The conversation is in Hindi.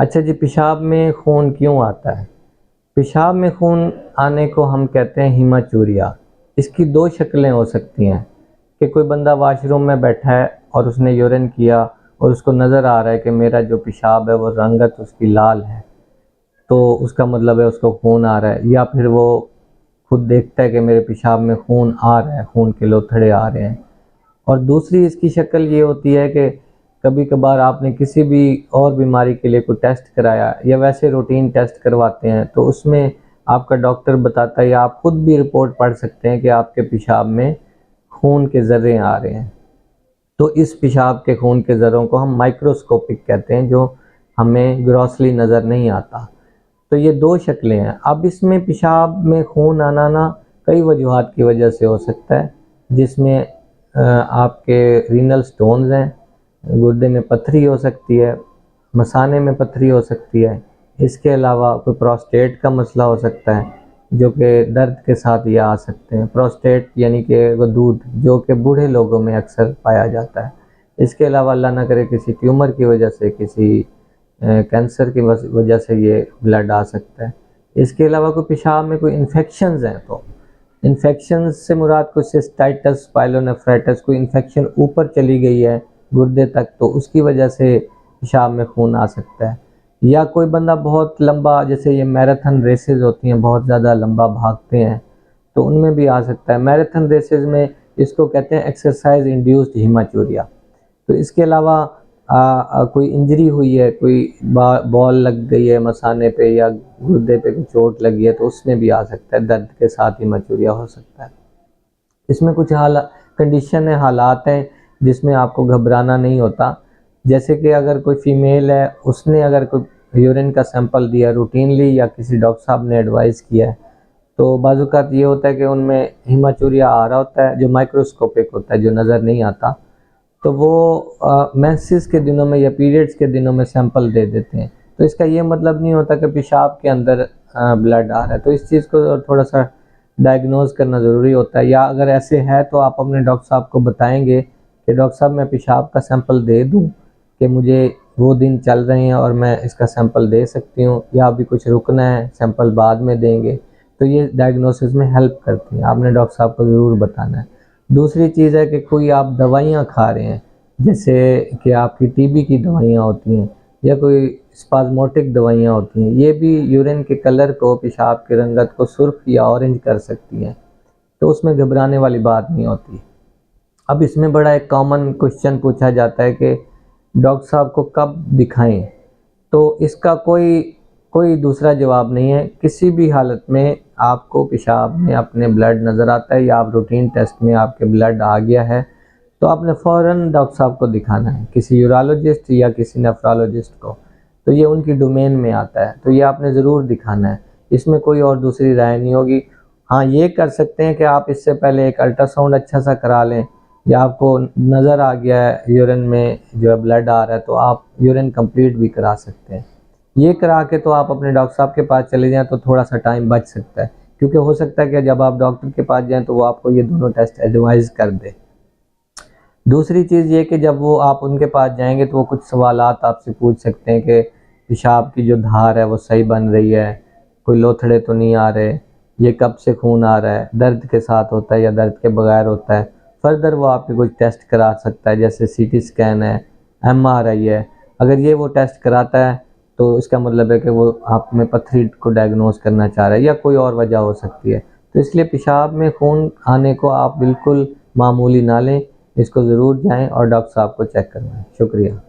अच्छा जी, पेशाब में खून क्यों आता है? पेशाब में खून आने को हम कहते हैं हीमाचूरिया। इसकी दो शक्लें हो सकती हैं कि कोई बंदा वॉशरूम में बैठा है और उसने यूरिन किया और उसको नज़र आ रहा है कि मेरा जो पेशाब है वो रंगत उसकी लाल है, तो उसका मतलब है उसको खून आ रहा है। या फिर वो खुद देखता है कि मेरे पेशाब में खून आ रहा है, खून के लोथड़े आ रहे हैं। और दूसरी इसकी शक्ल ये होती है कि कभी कभार आपने किसी भी और बीमारी के लिए कोई टेस्ट कराया या वैसे रूटीन टेस्ट करवाते हैं, तो उसमें आपका डॉक्टर बताता है या आप खुद भी रिपोर्ट पढ़ सकते हैं कि आपके पेशाब में खून के ज़र्रे आ रहे हैं। तो इस पेशाब के खून के ज़र्रों को हम माइक्रोस्कोपिक कहते हैं, जो हमें ग्रॉसली नज़र नहीं आता। तो ये दो शक्लें हैं। अब इसमें पेशाब में खून आना ना कई वजूहात की वजह से हो सकता है, जिसमें आपके रीनल स्टोन्स हैं, गुर्दे में पथरी हो सकती है, मसाने में पथरी हो सकती है। इसके अलावा कोई प्रोस्टेट का मसला हो सकता है, जो कि दर्द के साथ ये आ सकते हैं। प्रोस्टेट यानी कि वो दूध, जो कि बूढ़े लोगों में अक्सर पाया जाता है। इसके अलावा अल्लाह ना करे किसी ट्यूमर की वजह से, किसी कैंसर की वजह से ये ब्लड आ सकता है। इसके अलावा कोई पेशाब में कोई इन्फेक्शंस हैं, तो इन्फेक्शंस से मुराद कोई सिस्टाइटिस, पाइलोनेफ्राइटिस, कोई इन्फेक्शन ऊपर चली गई है गुर्दे तक, तो उसकी वजह से पेशाब में खून आ सकता है। या कोई बंदा बहुत लंबा, जैसे ये मैराथन रेसेस होती हैं, बहुत ज़्यादा लंबा भागते हैं, तो उनमें भी आ सकता है। मैराथन रेसेस में इसको कहते हैं एक्सरसाइज इंड्यूस्ड हीमाचूरिया। तो इसके अलावा कोई इंजरी हुई है, कोई बॉल लग गई है मसाने पे या गुर्दे पे कोई चोट लगी है, तो उसमें भी आ सकता है, दर्द के साथ हीमाचूरिया हो सकता है। इसमें कुछ कंडीशन है, हालात हैं जिसमें आपको घबराना नहीं होता। जैसे कि अगर कोई फीमेल है, उसने अगर कोई यूरिन का सैंपल दिया रूटीनली या किसी डॉक्टर साहब ने एडवाइस किया है, तो बाज़-औक़ात ये होता है कि उनमें हीमाचूरिया आ रहा होता है, जो माइक्रोस्कोपिक होता है, जो नज़र नहीं आता। तो वो मेंसेस के दिनों में या पीरियड्स के दिनों में सैंपल दे देते हैं। तो इसका ये मतलब नहीं होता कि पेशाब के अंदर ब्लड आ रहा है। तो इस चीज़ को थोड़ा सा डायग्नोज करना ज़रूरी होता है। या अगर ऐसे है तो आप अपने डॉक्टर साहब को बताएंगे कि डॉक्टर साहब मैं पेशाब का सैंपल दे दूं, कि मुझे वो दिन चल रहे हैं और मैं इसका सैंपल दे सकती हूँ, या अभी कुछ रुकना है, सैंपल बाद में देंगे। तो ये डायग्नोसिस में हेल्प करती है, आपने डॉक्टर साहब को ज़रूर बताना है। दूसरी चीज़ है कि कोई आप दवाइयाँ खा रहे हैं, जैसे कि आपकी टीबी की दवाइयाँ होती हैं या कोई स्पाज़मोटिक दवाइयाँ होती हैं, ये भी यूरिन के कलर को, पेशाब की रंगत को सुर्ख या ऑरेंज कर सकती हैं। तो उसमें घबराने वाली बात नहीं होती। अब इसमें बड़ा एक कॉमन क्वेश्चन पूछा जाता है कि डॉक्टर साहब को कब दिखाएं? तो इसका कोई कोई दूसरा जवाब नहीं है। किसी भी हालत में आपको पेशाब में अपने ब्लड नज़र आता है या आप रूटीन टेस्ट में आपके ब्लड आ गया है, तो आपने फ़ौरन डॉक्टर साहब को दिखाना है, किसी यूरोलॉजिस्ट या किसी नेफ्रोलॉजिस्ट को। तो ये उनकी डोमेन में आता है, तो ये आपने ज़रूर दिखाना है। इसमें कोई और दूसरी राय नहीं होगी। हाँ, ये कर सकते हैं कि आप इससे पहले एक अल्ट्रासाउंड अच्छा सा करा लें, या आपको नज़र आ गया है यूरिन में जो है ब्लड आ रहा है, तो आप यूरिन कंप्लीट भी करा सकते हैं। ये करा के तो आप अपने डॉक्टर साहब के पास चले जाएँ, तो थोड़ा सा टाइम बच सकता है, क्योंकि हो सकता है कि जब आप डॉक्टर के पास जाएँ तो वो आपको ये दोनों टेस्ट एडवाइस कर दे। दूसरी चीज़ ये कि जब वो आप उनके पास जाएंगे तो वो कुछ सवालात आपसे पूछ सकते हैं कि पेशाब की जो धार है वो सही बन रही है, कोई लोथड़े तो नहीं आ रहे, ये कब से खून आ रहा है, दर्द के साथ होता है या दर्द के बगैर होता है। फर्दर वो आपके कुछ टेस्ट करा सकता है, जैसे सीटी स्कैन है, एमआरआई है। अगर ये वो टेस्ट कराता है तो इसका मतलब है कि वो आप में पथरी को डायग्नोज करना चाह रहा है, या कोई और वजह हो सकती है। तो इसलिए पेशाब में खून आने को आप बिल्कुल मामूली ना लें, इसको ज़रूर जाएं और डॉक्टर साहब को चेक करवाएं। शुक्रिया।